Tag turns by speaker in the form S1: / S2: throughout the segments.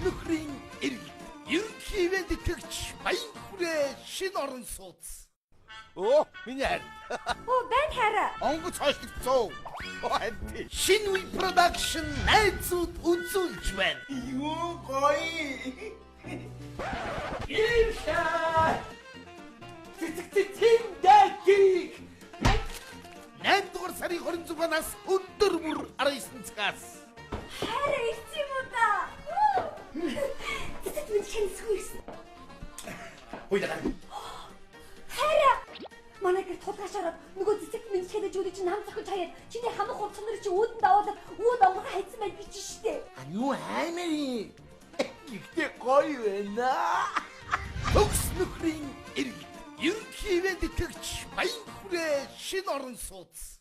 S1: нөхрийн эрэлт ерөнхийдөө тэтгэгч баян хүрээ шин орон сууц. Оо, миний хайр.
S2: Оо, байна хараа.
S1: Онгоц хойшлогцоо. Шин үе production найзууд үзүүлж байна.
S3: Юу гоё.
S1: Иршаа. Тэтгтэтгтэг. 8 дугаар сарын 26-наас өдөр бүр 19 цагаас.
S2: Хараа их юм уу та? Тэт минь чэнсгүй.
S1: Хоёлаа.
S2: Хараа. Манайг тулгаашаар нөгөө цэцэг минь шидэж үгүй чинь нам захиж хаяад чиний хамаг хувцсанэр чи өөдөнд аваад өөд онгор хайцсан байд бич штэ.
S1: Anu аймари. Ихтэй гоё байна. Төгс нөхрийн эрэлт ерөнхийдөө тэтгэгч баян хүрээ шин орон сууц.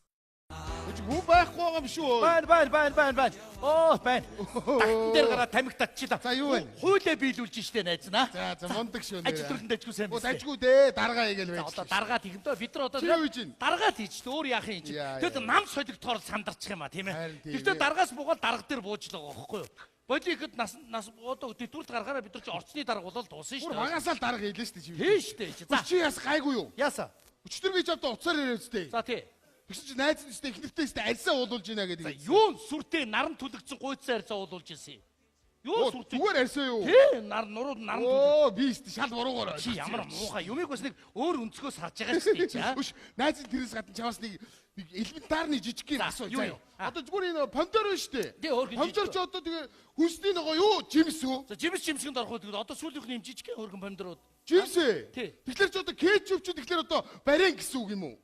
S3: Юу байхгүй байгаа юм шүү.
S4: Байна. Оо, байна. Тагтан дээр гараад тамхи татчихлаа.
S3: За юу вэ?
S4: Хуулиа биелүүлж штэ найзнаа.
S3: За мундаг шүү
S4: Ажил төрөлд дэжгүй сайн
S3: Оо
S4: байна.
S3: дажгүй дээ. Даргаа хийгээл байж.
S4: Одоо даргаад хийхэмдөө бид нар одоо
S3: Чи юу хийж байна?
S4: даргаад хийж дээ өөр яах юм чи.
S3: Яа,
S4: Тэгэд нам солигдохоор сандарчих юм а тийм
S3: Харин
S4: ээ.
S3: тийм
S4: Тэгтээ
S3: ээ.
S4: даргаас буугаад дарга дээр бууж л байгаа байхгүй юу? Бодихэд нас одоо тэтгэврт гаргаараа бид нар чи орцны дарга болол дуусна
S3: Бүр
S4: штэ.
S3: багасаал дарга хийлээ шүү дээ чи.
S4: Тийм штэ.
S3: За
S4: За
S3: чи яс гайгүй юу?
S4: яаса.
S3: Өчтөр би ч одоо уцаар ирээд үстэй.
S4: За тий.
S3: Тэгсэн чи найз нэстэй ихнэртэй өстэй альсаа уулуулж ийна
S4: За
S3: гэдэг.
S4: юу сүртэй наран түлэгцэн гуйцсан харьцаа уулуулж ирсэн. Юу сүртэй.
S3: Зүгээр арьсаа юу?
S4: Тий, нурууд наран түлэг.
S3: Оо би өстэй шал буруугаар.
S4: Чи ямар муухай юмыг бас нэг өөр өнцгөөс харж байгаа шүү дээ чи.
S3: Үш найз нь тэрээс гадна чамаас нэг элементарны жижиг гин
S4: За,
S3: асуу.
S4: юу
S3: За,
S4: юу?
S3: Одоо зүгээр энэ помидор шүү дээ.
S4: Тий, өөр хин
S3: Помидор
S4: жижиг.
S3: ч одоо тэгээ хүнсний нөгөө юу? Жимс үү?
S4: За жимсгэнд орох гэдэг одоо сүүлийнх нь юм жижиг хөргөн помидорууд.
S3: Жимс ээ.
S4: Тий.
S3: Тэгэхээр ч одоо кетчуп ч тэгэхээр одоо барен гэсэн үг юм уу?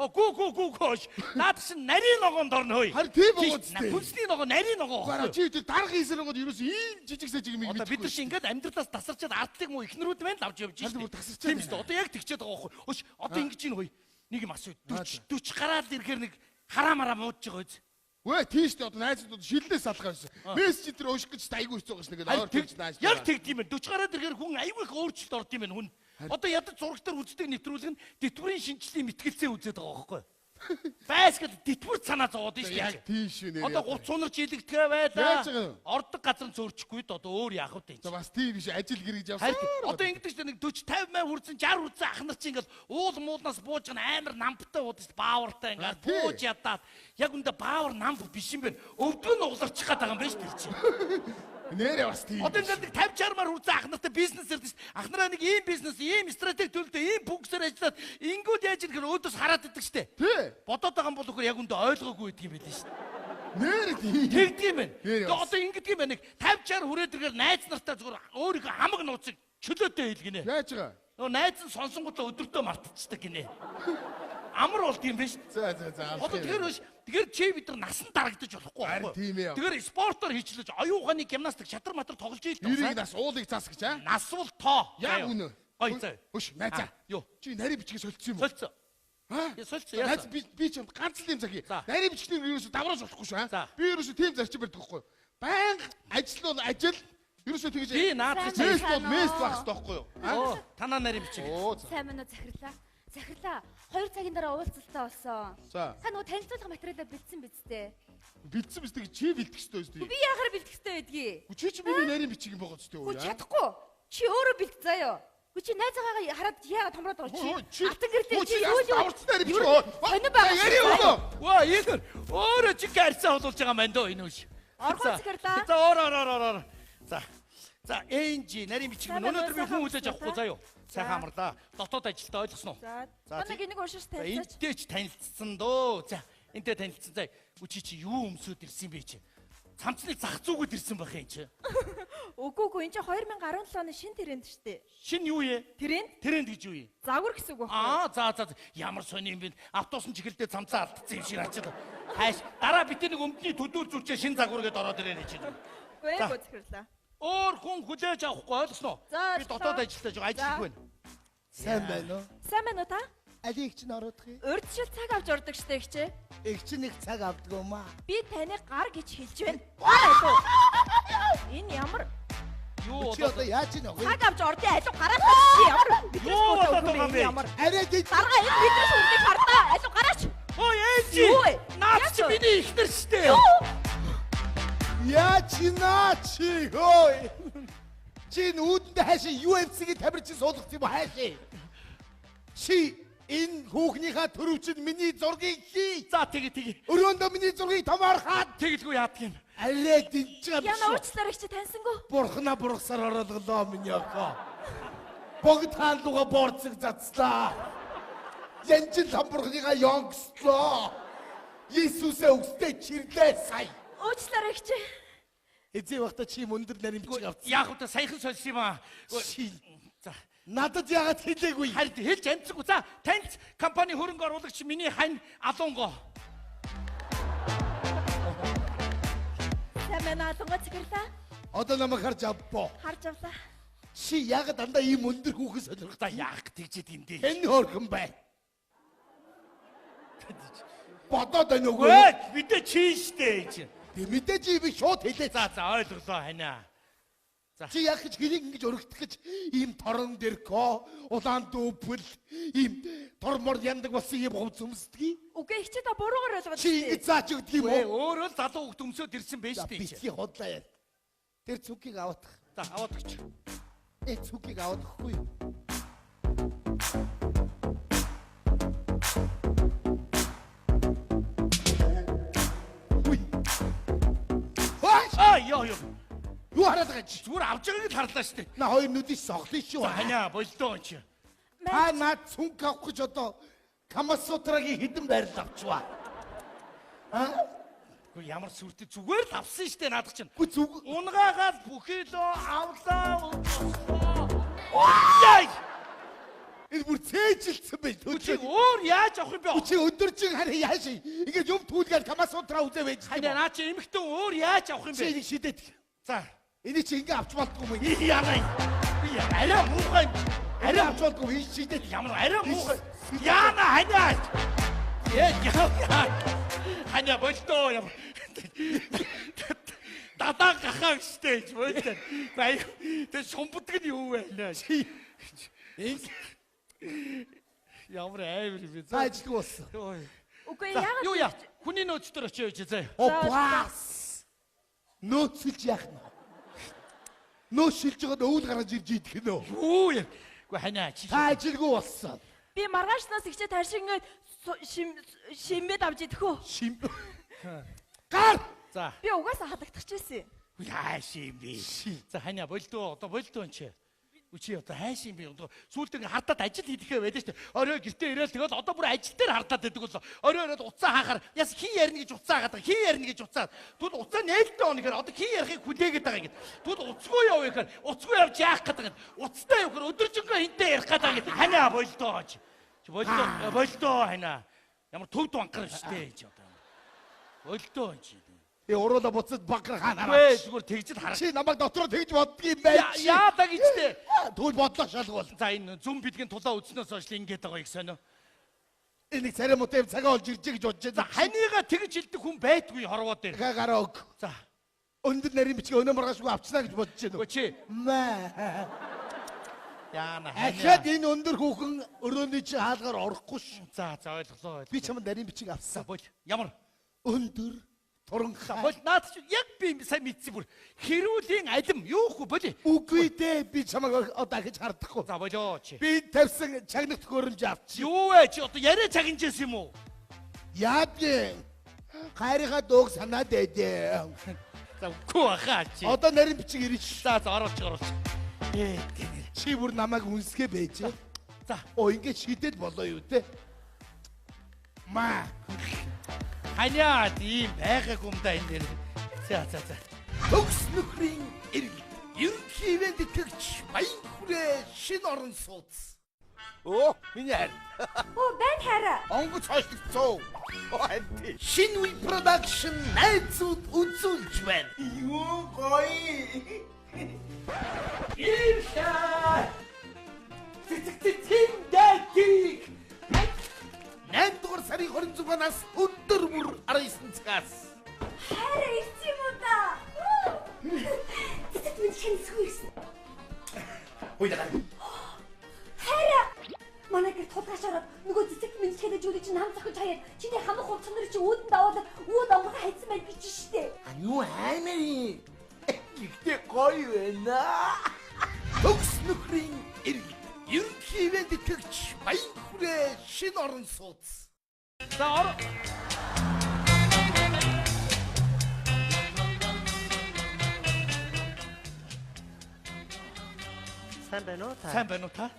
S4: О гүү. Наад чинь нарийн ногоонд орно хөөе.
S3: Харин тийм байгаа үстэй.
S4: Хүнсний ногоо нарийн ногоо.
S3: Бараа чи тэр дарга хийсэрэгод ерөөс ийм жижиг сажиг юм
S4: Одоо бид нар чи ингээд амьдралаас тасарчаад ардлыг муу ихнэрүүд байна лавж явж
S3: Харин
S4: шүү
S3: бүр
S4: дээ.
S3: тасарчаад
S4: Тийм
S3: байна.
S4: шүү дээ. Одоо яг тэгчээд байгаа байхгүй. Хөөш одоо ингэж ийн хөөе. Нэг юм асуу. 40 гараад ирэхээр нэг хараамараа муудж байгаа үз.
S3: Вэ тийш дээ одоо найзууд шиллээс салгаа байсан. Месс чи тэр ууших гэж айгүй хэцүү байгаа ш нэг
S4: Харин
S3: ойр тэгж нааш.
S4: яг тэгдэм байх. 40 гараад ирэхээр хүн аюу их өөрчлөлт орд юм байна хүн. Одоо ядаж зураг дээр үздэг нэвтрүүлэг нь тэтгэврийн шинжилгээ мэтгэлцээ үзээд байгаа байхгүй. Байсгал тэтгэврт санаа зовоод нь шүү
S3: Яг
S4: дээ.
S3: тийш үү нэр.
S4: Одоо 30 унарч илэгдэхэ байлаа.
S3: Яаж байгаа юм?
S4: Ордог газар зөөрчихгүй д одоо өөр яах вэ?
S3: За бас тийм биш ажил гэрэж явсан.
S4: Харин одоо ингэдэг чинь нэг 40 50 мянга хүрсэн 60 хүрсэн ах нар чинь ингээл уул муулнаас бууж байгаа амар намптай уудаж баавартай ингээд
S3: тий.
S4: бууж ядаад яг үндэ баавар намп биш юм байна. Өвдгөө нь угларчих гээд байгаа юм байна шүү дээ чи.
S3: Нэрээ бас тийм.
S4: Одоо ингээд нэг 50 60 маар хүрсэн ах нартай бизнес ярьдаг шүү. Ах нараа нэг ийм бизнес, ийм стратеги төлөвлөдөө, ийм фокусээр ажиллаад ингүүд яаж ирэх өөдөөс хараад идэг шүү дээ.
S3: Тий.
S4: Бодоод байгаа юм бол өхөр яг үндэ ойлгоогүй байдаг юм байдаг шүү дээ.
S3: Нэр тийм.
S4: Тэгдэг юм байна.
S3: Нэр
S4: Тэгээ
S3: бас.
S4: одоо ингэдэг юм байна. Нэг 50 60 хүрээд ирэхээр найз нартай зүгээр өөрийнхөө хамаг нууцыг чөлөөтэй хэлгэнэ.
S3: Яаж байгаа?
S4: Нөгөө найз нь сонсонготлоо өдөртөө мартчихдаг гинэ. Амар болд юм биш.
S3: За.
S4: Одоо тэгэхээр биш. Тэгэхээр чи бид нар насан дарагдаж болохгүй
S3: Харин
S4: байхгүй.
S3: тийм ээ.
S4: Тэгэхээр спортоор хийчлэж оюуханы гимнастик шатар матар тоглож ийл
S3: Ирийг нас уулыг цаас гэж аа.
S4: нас бол тоо.
S3: Яг үнэ.
S4: Гой заа.
S3: Хөш найзаа.
S4: Юу?
S3: Чи нарийн бичгийг солилцсон юм уу?
S4: Солилцоо.
S3: Аа?
S4: Солилцоо
S3: Найз
S4: яасан.
S3: би ч юм ганц л юм захий.
S4: За.
S3: Нарийн бичгийг ерөөсө давруулж болохгүй шүү
S4: За.
S3: аа. Би ерөөсө тийм зарчим барьдаг байхгүй. Баян ажил бол ажил. Ерөөсө тэгж
S4: Би наадах
S2: Сайн
S3: мест
S2: байна.
S3: бол мест байх хэрэгтэй байхгүй юу?
S4: Оо, танаа нарийн бичиг.
S3: Оо за.
S2: Сайн байна уу захирлаа? Захирлаа. 2 цагийн дараа уулзалтаа болсон.
S3: За.
S2: Та нөгөө танилцуулга материалаа бичсэн биз дээ.
S3: Бэлдсэн биз дээ чи бэлдэх ёстой биз
S2: Би
S3: дээ.
S2: яхаар бэлтгэх ёстой байдгийг.
S3: Чи миний нарийн бичиг юм байгаа ч тийм үү?
S2: Хөө чадахгүй. Чи өөрөө бэлт заяа. Хөө чи найзаагаа хараад яагаад томроод байгаа чи? Алтан гэртээ чи юу юу?
S3: аварцсан нарийн бичиг оо.
S2: Сонир байгаа.
S3: Яри өгөө.
S4: Ваа, ийгэр өөрөө чи гарцаа болуулж байгаа мэн дөө энэ үш.
S2: Орхон захирлаа.
S4: За оор. За энжи нарийн бичиг
S2: Сайн
S4: мөн
S2: байна уу,
S4: өнөөдөр би хүн
S2: сайхан
S4: үзэж авахгүй заа юу. Сайхан амарлаа. Дотоод ажилтаа ойлгосноо.
S2: За.
S4: За,
S2: Таныг энийг уншиж
S4: За
S2: танилцаач.
S4: энтэй ч танилцсан дөө. За энтэй танилцсан. За үчи чи юу өмсөд ирсэн бэ чи? Цамцныг зах зүгүүд ирсэн байх юм чи.
S2: Үгүй энэ чинь 2017 оны шин тренд шүү дээ.
S4: Шин юу ээ?
S2: Тренд
S4: Тренд гэж юу ээ?
S2: загвар гэсэн үг байна.
S4: За. Ямар сони юм бэ? Автобусын чиглэлдээ цамцаа алдсан юм шиг ачаад. Хайш. Дараа битээ нэг өмдний төдүүр зүрчээ шин загвар гэдээ ороод ирээ чи.
S2: Үгүй
S4: За.
S2: захирлаа.
S4: Өөр хүн хүлээж авахгүй ойлгосноо.
S2: За,
S4: Би дотоод ажилтаа жоо ажил
S2: За.
S4: байна.
S1: Сайн байна уу?
S2: Сайн байна уу та?
S1: Алийг ч орох юм.
S2: Урдчил цаг авч ордог штэ хчээ.
S1: Их чи нэг цаг авдаг юм аа.
S2: Би таны гар гэж хэлж байна. Гар. Энэ ямар
S4: Юу
S1: Чи одоо яаж ийн вэ?
S2: цаг авч ордын алуу гараад чи ямар
S4: Юу болоод байгаа юм бэ?
S2: ямар
S1: Арай гэж
S2: дарга энэ бидрээс үрдийг хардаа алуу гараач.
S4: Ой ээжи.
S2: Юу вэ?
S4: Наад
S2: Яаж
S4: чи
S2: вэ?
S4: миний ихнэр штэ.
S1: яа чи наа чи хөөе. Чи нүүдэндээ хайшаа UFC-гийн тамирчин суулгах юм уу хайшаа? Чи энэ хүүхнийхээ төрөвчөнд миний зургийг хий.
S4: За тэгээ.
S1: Өрөөндөө миний зургийг томоор хаад.
S4: Тэгэлгүй яадаг юм.
S1: Аллаа динчээ.
S2: Яна уучлаарай чи тансангүй.
S1: Бурхна бургасаар оролголоо миний охоо. Богд хаалуга борцог зацлаа. Янжил хамбургыгаа ёнгслоо. Иесусээ өгсдөө чирлээ сая.
S2: Уучлаарай чи.
S1: Эзээ багта чи өндөр нарийн бичиг авсан.
S4: Яг уу саяхан сольсон юм аа. За.
S1: Надад яагаад хэлээгүй?
S4: Харин хэлж амжсаггүй. За, таньц компани хөрөнгө оруулагч миний хань Алунго.
S2: Самена Алунго цэгэрлээ.
S1: Одоо намайг харж авбоо.
S2: Харж авлаа.
S1: Чи яагаад дандаа ийм өндөр хүүхэн сонирхдаг?
S4: Яах тэгжээд юм дээ.
S1: Энэ хөөрхөн бай. Бодоод байна уу?
S4: Мэдээ чи штэ гэж.
S1: Тэ мэдээж би шууд хэлээ.
S4: За ойлголоо ханаа.
S1: Чи яг гэж хэнийг ингэж өргөдөх гэж ийм торон дэрко, улаан дүүпэл, ийм тормор яндаг болсон юм хувц өмсдөг.
S2: Үгүй чи та буруугаар ойлгоод
S1: Чи ингэж зааж өгдөг юм уу?
S4: Өөрөө л залуу хөлт өмсөд ирсэн байж тээ.
S1: Битгий хотлаа яа. Тэр цүкийг аваадах.
S4: За аваад өгч.
S1: Цүкийг аваадахгүй юу?
S4: Ёо.
S1: Юу хараад байгаа чи?
S4: Зүгээр авч байгааг л харлаа штэ.
S1: На хоёр нүдийг соглоё шүү.
S4: Ханаа болдоо чи.
S1: Та наад цүнх авах гэж одоо Камасутрагийн хідэн байрал авчваа.
S4: Гэхдээ ямар сүртэй зүгээр л авсан штэ наадах чинь.
S1: Гү зүг.
S4: Унгаагаад бүхэлөө авлаа. Яй!
S1: Энэ бүр цээжилсэн бай.
S4: Чи өөр яаж авах юм бэ?
S1: Чи өдөржин хараа яаш. Ингээд юм түүлгээл Камасутра үзээ байж.
S4: Ханаа наа чи эмхтэн өөр яаж авах юм
S1: Чи
S4: бэ?
S1: энийг шидэт.
S4: За.
S1: Энийг чи ингээд авч болтгүй юм.
S4: Яна. Би арай муухай.
S1: Арай авч болтгүй энэ шидэт.
S4: Ямар арай муухай. Яна ханаа. Яа. Ханаа болдоо юм. Дадаа гахаа штэ болдоо. Бай. Тэ шумбудг нь юу вэ? Ямар аавар би.
S1: Заачлгүй болсон.
S2: Үгүй
S4: Юу
S2: яагаад
S4: яа? Хүний нөөц дээр очиж заа.
S1: Опас. Нөөцөлж яах нь. Нөөцөлж байгаа өвөл гаргаж ирж идэх нь үү?
S4: Юу яа? Гэхдээ ханаа чи.
S1: Заачлгүй болсон.
S2: би маргаашнаас ихчээ таршингээд шимэд авч идэх үү?
S1: Шим. Гар.
S4: За.
S2: Би угаасаа халагдах ч байсан.
S4: Яаш юм бэ? За ханаа болдоо. Одоо болдоо энэ чи. Үчи одоо хайш юм би одоо сүүлд ингээ хардаад ажил хийдэхээ байлаа шүү дээ. Орой гэртээ ирээл тэгэл одоо бүр ажил дээр хардаад байдаг бол орой ирээд уцаа хаахаар яс хий ярина гэж уцаа хаадаг. Хий ярина гэж уцаа. Тэгвэл уцаа нээлттэй он гэхээр одоо хий ярихыг хүлээгээд байгаа юм. Тэгвэл уцгүй яв гэхээр уцгүй явж яах гэдэг юм. Уцтай явахаар өдөржингөө хинтээ ярих гэдэг юм. Ханаа болдоо. Чи болдоо ханаа. Ямар төвд банкар шүү дээ чи одоо. Болдоо чи.
S1: Уруула буцаад бакар хаана.
S4: Гүй зүгээр тэгжил харах.
S1: Чи намайг дотроо тэгж боддгийм байж.
S4: Яадаг ичтэй.
S1: Тэгвэл бодлоо шалгуул.
S4: За энэ зүм бидгийн тулаа үзснөөс хойш ингэж байгаа их сонио.
S1: Энийг царамуутай цагаа олж ирж гэж бодож
S4: За
S1: байна.
S4: ханийга тэгж хэлдэг хүн байдгүй хорвоо дээр.
S1: Гараа өг.
S4: За.
S1: Өндөр нарийн бичиг өнөө маргаашгүй авчнаа гэж бодож байна.
S4: Гү чи.
S1: Маа.
S4: Яана.
S1: Ахад энэ өндөр хүүхэн өрөөний чи хаалгаар орохгүй ш.
S4: За ойлголоо.
S1: Би чамд нарийн бичиг авсан.
S4: бол ямар
S1: Өндөр туранхай.
S4: бол наад чи яг би сайн мэдсэн бүр хэрүүлийн алим юухгүй боли.
S1: Үгүй дээ би чамайг одоо гэж хардахгүй.
S4: За болоо чи.
S1: Би тавьсан чагнах төхөөрөмж авчих.
S4: Юу вэ чи одоо яриа цагинжээс юм уу?
S1: Яад гээ. Хайрынхаа дууг санаад байдээ.
S4: За үгүй баха чи.
S1: Одоо нарийн бичиг ирж ш.
S4: За оруулж.
S1: Чи бүр намайг үнсгээ байж.
S4: За
S1: Ингээд шидэд болоо юу те. Маа.
S4: ханиа ийм байгааг юм да энэ дэр. За.
S1: Төгс нөхрийн эргэл. Ерөнхий ивент итгэгч баян хүрээ шин орон сууц. Оо, миний хайр.
S2: Оо, байна хараа.
S1: Онгоц хойшлогцоо. Анти. Шин үе продакшн найзууд үзүүлж байна. Юу гоё.
S4: Иршаа. Цэцэг дэки.
S1: 8-р сарын 26-наас өдөр бүр 19 цагаас.
S2: Хараа ирсэн юм уу да? Тэт минь шэнсгүй ирсэн.
S1: Хөөе.
S2: Хараа. Манай гэр тулгаш ороод нөгөө цэцэг минь хэлэж өгч нам зохиж хаяад чиний хамаг хувцсан нар чи өөдөнд аваад өөд онгор хайцсан байд бич штэ.
S1: Юу аймаа. Ихтэй гоё байна. төгс нөхрийн иргэн ерөнхий ивент итгэгч баян хүрээ шин орон сууц.
S4: За
S5: сайн байна уу та?
S4: сайн байна уу та?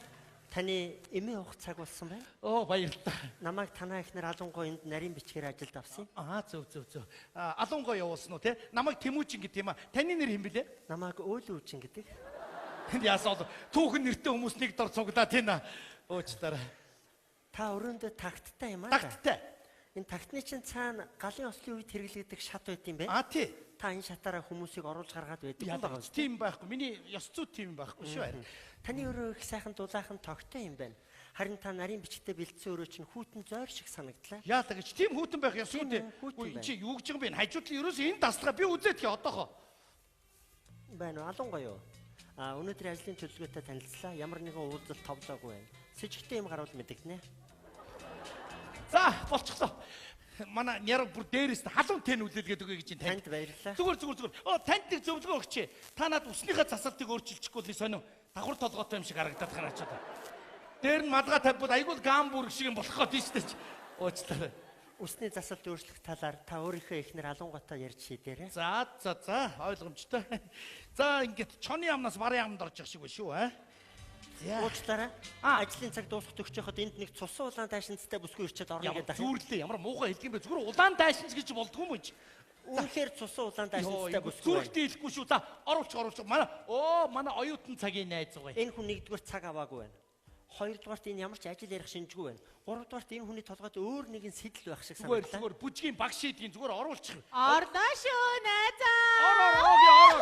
S5: Таны эмээ уух цаг болсон байна.
S4: Оо баярлалаа.
S5: Намайг танаа ихнэр алангуй энд нарийн бичгээр ажилд авсан.
S4: Зөв. Алунгой явуулсан уу те? Намайг Тэмүүжин гэдэг юм а. Таны нэр хэм бэлээ?
S5: Намайг Өөлөө үчин гэдэг.
S4: Энд яасан бол түүхэн нэртэй хүмүүс нэг дор цуглаа тийм аа. Уучлаарай.
S5: Та өрөөндөө тагттай юм аа.
S4: Тагттай.
S5: Энэ тагтны чинь цаана галын ослын үед хэрэглэдэг шат байт юм бэ?
S4: Тий.
S5: Та энэ шатаараа хүмүүсийг оруулж гаргаад байдаг юм байна.
S4: Тийм байхгүй. Миний ёс зүй тийм байхгүй шүү.
S5: Таны өрөө их сайхан дулаахан тогтой юм байна. Харин та нарийн бичгтээ бэлдсэн өрөө чинь хүүтэн зойр шиг санагдлаа.
S4: Яадаг гэж тийм хүүтэн байх ёс үү?
S5: Хүүтэн
S4: Чи юу гэж юм бэ? Хажуудлын ерөөс энэ даслага би үзээд хий одоохоо.
S5: Байна уу? Алангой юу? Өнөөдөр ажлын төлөвлөгөөтэй танилцлаа. Ямар нэгэн уулзалт товлоогүй байна. Сэжигтэй юм гарвал мэдэгнэ.
S4: За, болчихлоо. Манай нэр бүр дээрээс халуун тэн үлээлгээд өгье гэж
S5: танд баярлалаа.
S4: Зүгээр. Танд нэг зөвлөгөө өгчээ. Та над усныхаа засалтыг өөрчилчихгүй л сонин давхар толгойтой юм шиг харагдаад байна ч одоо. Дээр нь малгай тавьбал айгуул гам бүрг шиг юм болох гээд шүү дээ. Уучлаарай.
S5: Усны засалт өөрчлөх талаар та өөрийнхөө ихнэр алангуйтай ярьж шийдээрэй.
S4: За, ойлгомжтой. За, ингээд чоны амнаас барын амд орж явах шиг байна шүү, аа.
S5: Уучлаарай. Ажлын цаг дуусах төгсөөхөд энд нэг цусан улаан дайшинцтай бүсгүй ирчээд орно гэдэг.
S4: Зүүрлээ. Ямар муухай хэлдэг юм бэ? Зүгээр улаан дайшинц гэж болдгоо юм чи.
S5: Үнэхээр цусан улаан дайшинцтай бүсгүй.
S4: Зүүртээ хэлэхгүй шүү. За, оруулж. Манай оюутан цагийн найз байгаа.
S5: Энэ хүн нэгдүгээр цаг аваагүй байна. Хоёрдугаарт энэ ямар ч ажил ярих шинжгүй байна. Гуравдугаарт энэ хүний толгойд өөр нэгэн сэтэл байх шиг санагдав.
S4: Зүгээр бүжгийн баг шийдгийн зүгээр оруулчих.
S6: Ордоо шүү найзаа.
S4: Ороо.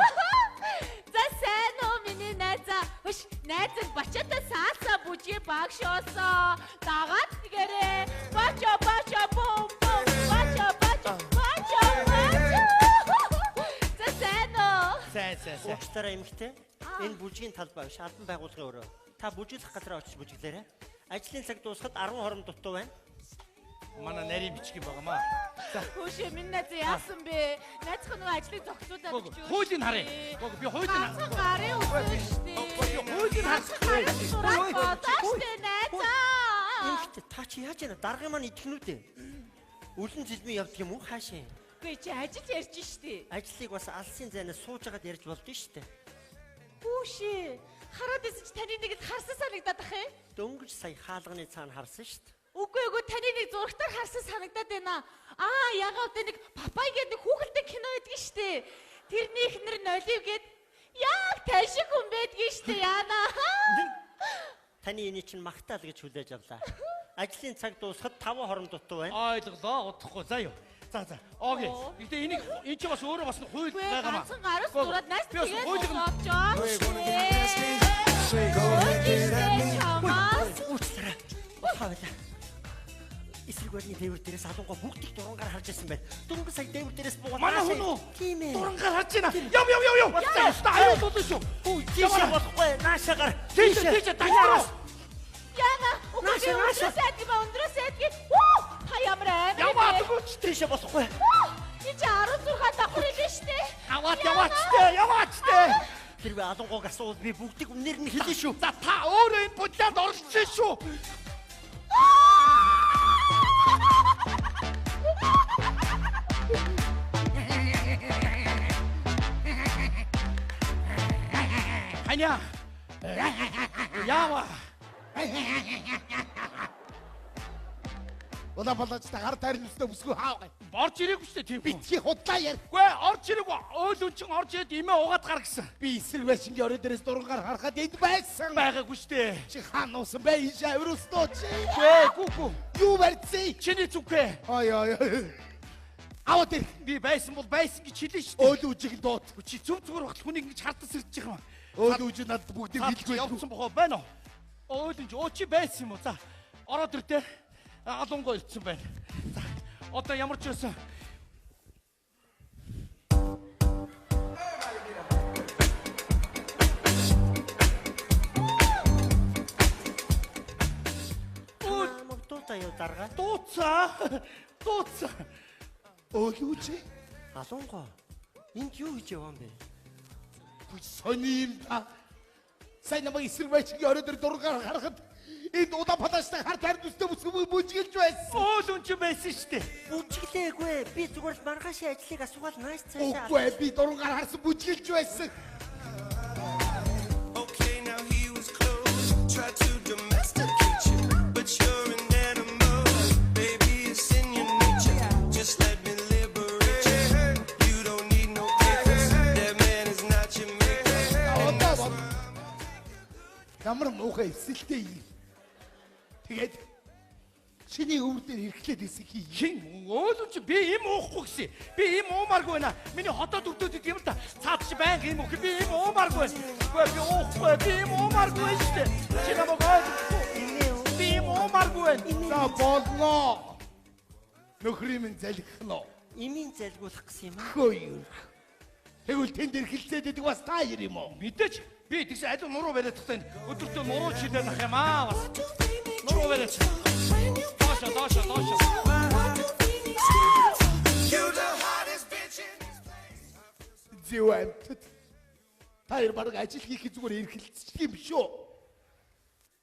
S6: За сайн уу миний найзаа. Хөш найзаг бачата сааса бүжгийн баг шоосоо. Дагаад тэгэрээ. Бача бум. Бача. За сайн уу.
S4: Сайн.
S5: Уучлаарай эмэгтэй. Энэ бүжгийн талбай биш, албан байгууллагын өрөө. Та бүжиглэх газараа очиж бүжиглээрэй. Ажлын цаг дуусахад 10 хором дутуу байна.
S4: Манай нарийн бичгийн байгаамаа. За.
S6: Хөш минь найзаа яасан бэ? Найзах нөгөө ажлыг зогсуулаад өгч юу?
S4: Хуулийн харъя. Би хуулийн
S6: харсан гарын үгүй шүү дээ.
S4: Хуулийн
S6: Сураатай найзаа.
S5: Эмэгтэй та чи яаж яана? Даргын маань идэхнүүд ээ. Үлэн зэлмийн явдаг юм уу хаашаа?
S6: Үгүй чи ажил ярьж штэ.
S5: Ажлыг бас алсын зайнаас сууж агаад ярьж болдсон штэ.
S6: Хүүшээ. Хараад байсан чи таны нэгэд харсан санагдаад ах юм.
S5: Дөнгөж сая хаалганы цаана харсан штэ.
S6: Үгүй таны нэг зурагтаар харсан санагдаад байна. Ягаад нэг папай гэдэг нэг хүүхэлдэг кино байдаг штэ. Тэрний ихнэр Нолив гээд яг тань шиг хүн байдгийн штэ яана.
S5: Таны эний чинь магтаал гэж хүлээж авлаа. Ажлын цаг дуусахад 5 хором дутуу байна.
S4: Ойлголоо. Удахгүй. За юу. За. Окей. Гэтэ энэ ч бас өөрөө бас хууль байгаамаа.
S6: Ганцхан гараас зураад найс тэгээд
S5: Уучлаарай. Ухаалаа. Эсрэг барьны дээвэр дээрээс алангуй бүгдийг дурангаар харж байсан байна. Дөнгөж сая дээвэр дээрээс буугаад
S4: манай хүн үү?
S5: Тийм ээ.
S4: Дурангаар харж байна. Яв. Бasta аюу тулж шүү.
S5: Тийшээ болохгүй. Наашаагаар.
S4: Тийшээ дагнаа.
S6: Яна. Өндрөөс айдги. Та ямар аймаг.
S4: Яваадгүй ч
S5: Тийшээ болохгүй.
S6: Чи 16 давхар хэлээ штэ.
S4: Яваач.
S5: Хэрвээ алангуйг асуувал би бүгдийг үнээр нь хэлнэ шүү.
S4: За та өөрөө энэ будлаад оролцсон шүү. Ханя. Яава.
S1: Улаанбалаачтай гар тайрнастай бүсгүй хаавгай.
S4: Орж ирээгүй шүү дээ тийм.
S1: Битгий худлаа яар.
S4: Үгүй орж ирээгүй. Өөл чин орж ирээд имээ угаад гар гэсэн.
S1: Би эсрэг байшингийн орой дээрээс дурангаар харахад энд байсан.
S4: Байгаагүй шүү дээ.
S1: Чи хаан нуусан бай ийш авирустоо чи.
S4: Гүү.
S1: Юу барьцээ?
S4: Чиний зүгхээ.
S1: Аваа тэр.
S4: Би байсан бол байсан гэж хэлсэн шүү дээ.
S1: Өөл үжиг дууд.
S4: Чи зүг багт хүнийг ингэж хардас ирж байгаа юм.
S1: Өөл үжиг надад бүгдийг
S4: Хэлгүй явсан бохоо байна уу? Өөл үж чи байсан юм уу? За. Ороод ир те. Алангуй ирсэн байна. За. Одоо ямар ч байсан
S5: Таяа дарга.
S4: Дууцаа.
S1: Өөл үжиг.
S5: Алангуй. Энд юу хийж яваа юм бэ?
S1: Сони юм та. Сайн намайг эсрэг байчгийн орой дээр дургаар харахад энэ Улаанбаатартай хар тард үстэй бүжгэлж байсан.
S4: Оол үн ч байсан шүү дээ.
S5: Бүжиглээгүй. Би зүгээр л маргаашийн ажлыг асуугаад нааш цаашаа.
S1: Үгүй би дургаар харсан бүжгэлж байсан.
S7: Okay, now he was close. Tried to domesticate you, but you're an animal. Baby, it's in your nature. Just let me liberate you. You don't need no papers. That man is not your maker.
S1: Ямар муухай эсэлтэй юм. Тэгээд чиний өвөр дээр ирэхлээд исэн хий.
S4: Хин оол үн ч би им уухгүй гэсэн. Би им уумааргүй байна. Миний хотод өвдөд идэм л та. Цаад чи байнг им уух. Би им уумааргүй байна. Үгүй би уухгүй. Би им уумааргүй байна шүү дээ. Чи намайг ойлгохгүй. Би им уумааргүй байна.
S1: За болно. Нөхрийн минь залхих нь.
S5: Имийн залгуулах гэсэн юм аа.
S1: Хөөе. Тэгвэл тэнд ирэхлээд идэг бас та юм уу?
S4: Мэдээч би тэгсэн аль нуруу бариад тахтай өдөртөө нуруу чилээ нах юм аа бас. Нуруу бариад. Доошо.
S7: You're the hottest bitch in this place.
S1: Зэвэнт. Таяр баг ажил хийх зүгээр эрхэлцчих юм шүү.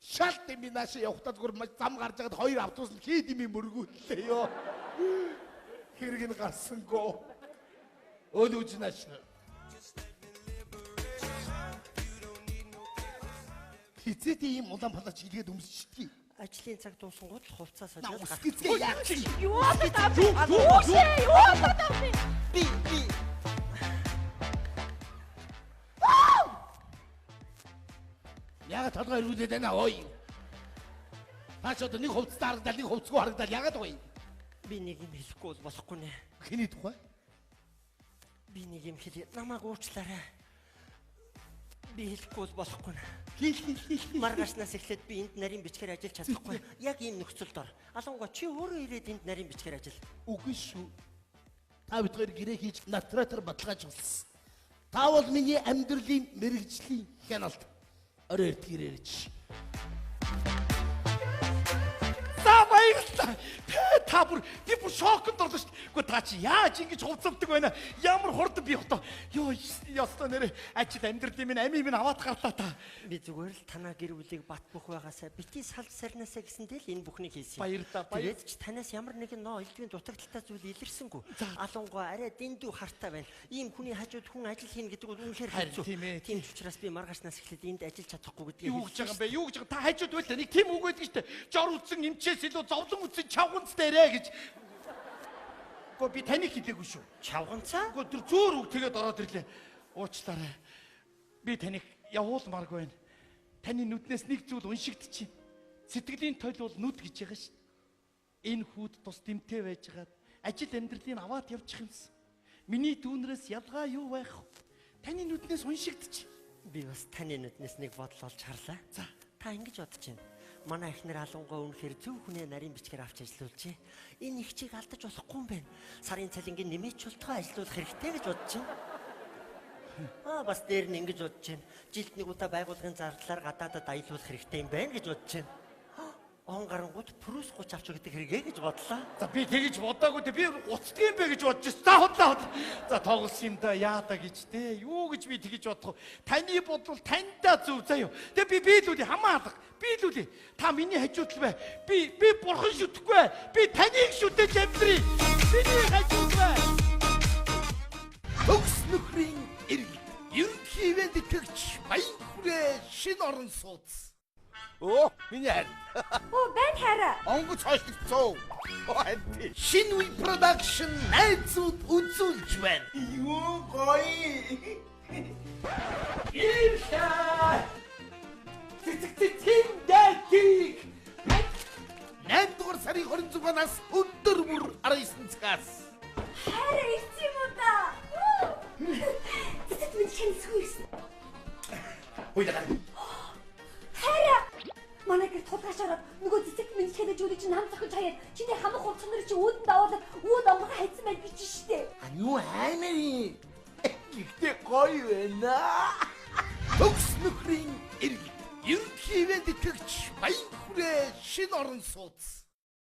S1: Шалт юм нааш явахтаа зүгээр зам гарч байгаад хоёр автобус нь хийд юм мөргүүллээ ёо. Хэрэг нь гарсангүй. Өлөж нааш. Хизээд ийм Улаанбаатар чиглээд өмсчихдээ.
S5: Ажлын цаг дуусангууд л хувцас сажаад
S1: Үсгэцгээ яах чи?
S6: Юу болоод авсан?
S5: би
S1: Яагаад толгой ирүүлээд байна ой? Таач одоо нэг хувцас харагдал нэг хувцгүй харагдал яагаад вэ?
S5: би нэг юм хэлэхгүй бол болохгүй нэ.
S1: Хиний тухай?
S5: Би нэг юм хэлээ. Намайг уучлаарай. Би хэлэхгүй бол болохгүй нэ.
S1: Хил.
S5: Маргаашнаас эхлээд би энд нарийн бичгээр ажиллаж чадахгүй. Яг ийм нөхцөлд ор. Алангуй чи өөрөө ирээд энд нарийн бичгээр ажил.
S1: Үгүй шүү. Та бидгээр гэрээ хийж натратор баталгааж болсон. Та бол миний амьдралын мэрэгжлийн хяналт. Орой эрт гэрээрч.
S4: За баярлалаа. Та бүр шоконд орлоо шүү дээ. Үгүй та чи яаж ингэж хувцалдаг байна? Ямар хурдан би хотоо. Йоо ястаа нэрэ ачид амьдралын минь амийн минь аваад гарлаа та.
S5: Би зүгээр л танаа гэр бүлийг бат бөх байгаасаа бити салж сарнаасаа гэсэндээ л энэ бүхнийг хийсэн.
S4: Баярлалаа.
S5: Тэгээд ч танаас ямар нэгэн ноо элдвийн дутагдaltaй зүйл илэрсэнгүй. Алангуй арай дэндүү хартай байна. Ийм хүний хажууд хүн ажил хийнэ гэдэг бол үнэхээр хэцүү. Тийм ч учраас би маргаашнаас эхлээд энд ажиллаж чадахгүй гэдгийг
S4: Юу гэж байгаа юм бэ? Юу гэж байгаа? Та хажууд байл та нэг тийм үг байдаг шүү дээ. Жор үтсэн эмчээс илүү зовлон үтсэн чавганц дээрээ гэж. Гоо би таныг хэлээгүй шүү.
S5: чавганцаа.
S4: Гоо тэр зөөр үг тэгээд ороод ирлээ. Уучлаарай. Би таныг явуулмааргүй байна. Таны нүднээс нэг зүйл уншигдчихэв. Сэтгэлийн тойл бол нүд гэж байгаа шүү. Энэ хүүд тус дэмтэй байжгаад ажил амьдралыг аваад явчих юмсан. Миний дүүнрээс ялгаа юу байх вэ? Таны нүднээс уншигдчих.
S5: Би бас таны нүднээс нэг бодол олж харлаа.
S4: За.
S5: Та ингэж бодож байна. Манай эхнэр алангуй үнэхээр зөв хүнээ нарийн бичгээр авч ажиллуулжээ. Энэ их чиг алдаж болохгүй юм байна. Сарын цалингийн нэмээч болтгоо ажиллуулах хэрэгтэй гэж бодож байна. Бас дээр нь ингэж бодож байна. Жилд нэг удаа байгууллагын зардлаар гадаадад аялуулах хэрэгтэй юм байна гэж бодож байна. Он гарангууд прус 30 авч өгдөг хэрэгэ гэж бодлоо.
S4: За би тэгэж бодоагүй те би уцдаг юм бэ гэж бодож байна. За хотлоо. За тоглосон юм да яада гэж те. Юу гэж би тэгэж бодох вэ? Таны бодвол таньдаа зөв заяа. Тэгээ би л үли хамаадаг. Би л үли. Та миний хажууд л бай. Би бурхан шүтгэхгүй. Би таныг шүтэж амьдрий. Биний хажууд бай.
S1: Төгс нөхрийн эргэл. Ерөнхий ивент итгэгч баян хүрээ шин орон сууц. Оо, миний харин.
S2: Оо, байн хараа.
S1: Онгоц хойшлогцоо. Шин үе продакшн найзууд үзүүлж байна. Юу гоё.
S4: Иршаа. Тэтгтэтгтэндэгийг
S1: 8-р сарын 26-наас өдөр бүр 19 цагаас.
S2: Хараа ирсэн юм уу да? Тэт минь шэнсгүйсэн.
S1: Уйлаа.
S2: Хараа. Манай гэр тулгаш ороод нөгөө цэцэг минь хэдэж үгүй чинь нам захиж хаяад чиний хамаг хувцсан нар чи өөдөнд аваад өөд онгор хайцсан байж бич штэ.
S1: Юу аймарын. Гэхдээ гоё байна. Төгс нөхрийн эргэл. Ерөнхий ивент итгэгч баян хүрээ шин орон сууц.